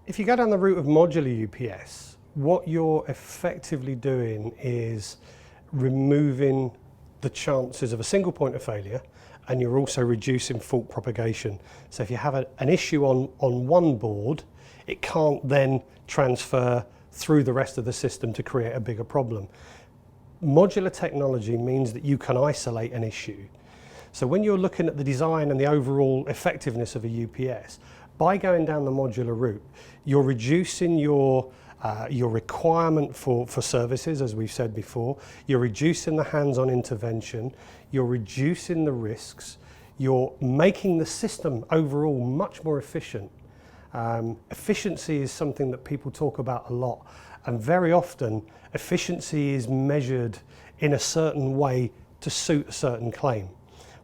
If you go down the route of modular UPS, what you're effectively doing is removing the chances of a single point of failure, and you're also reducing fault propagation. So if you have an issue on one board, it can't then transfer through the rest of the system to create a bigger problem. Modular technology means that you can isolate an issue. So when you're looking at the design and the overall effectiveness of a UPS, by going down the modular route, you're reducing your requirement for services, as we've said before. You're reducing the hands-on intervention. You're reducing the risks. You're making the system overall much more efficient. Efficiency is something that people talk about a lot, and very often efficiency is measured in a certain way to suit a certain claim.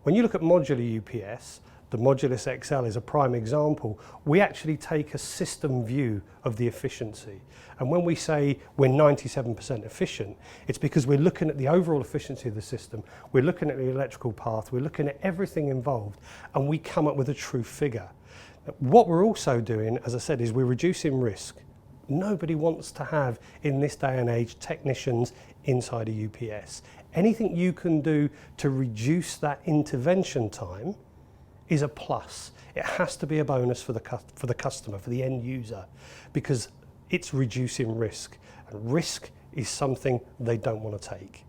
When you look at modular UPS, the Modulus XL is a prime example. We actually take a system view of the efficiency. And when we say we're 97% efficient, it's because we're looking at the overall efficiency of the system, we're looking at the electrical path, we're looking at everything involved, and we come up with a true figure. What we're also doing, as I said, is we're reducing risk. Nobody wants to have, in this day and age, technicians inside a UPS. Anything you can do to reduce that intervention time is a plus. It has to be a bonus for the customer, for the end user, because it's reducing risk. And risk is something they don't want to take.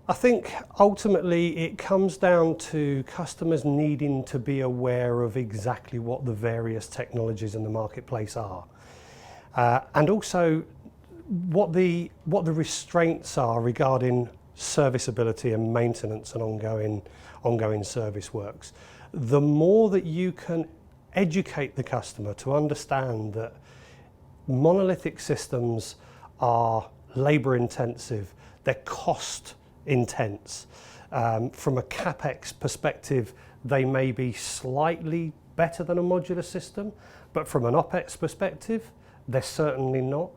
I think ultimately it comes down to customers needing to be aware of exactly what the various technologies in the marketplace are, and also what the restraints are regarding serviceability and maintenance and ongoing service works. The more that you can educate the customer to understand that monolithic systems are labour intensive, they're cost intense. From a CapEx perspective, they may be slightly better than a modular system, but from an OpEx perspective, they're certainly not.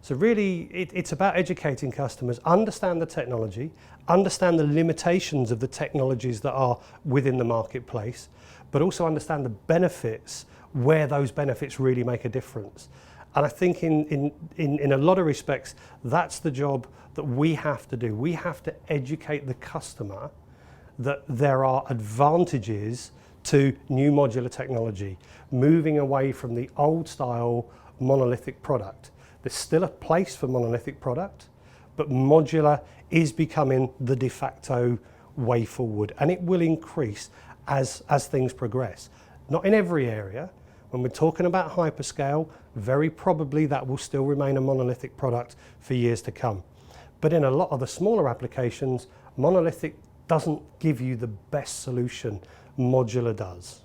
So really, it's about educating customers, understand the technology, understand the limitations of the technologies that are within the marketplace, but also understand the benefits, where those benefits really make a difference. And I think in a lot of respects, that's the job that we have to do. We have to educate the customer that there are advantages to new modular technology, moving away from the old style monolithic product. There's still a place for monolithic product, but modular is becoming the de facto way forward, and it will increase as things progress. Not in every area. When we're talking about hyperscale, very probably that will still remain a monolithic product for years to come. But in a lot of the smaller applications, monolithic doesn't give you the best solution, modular does.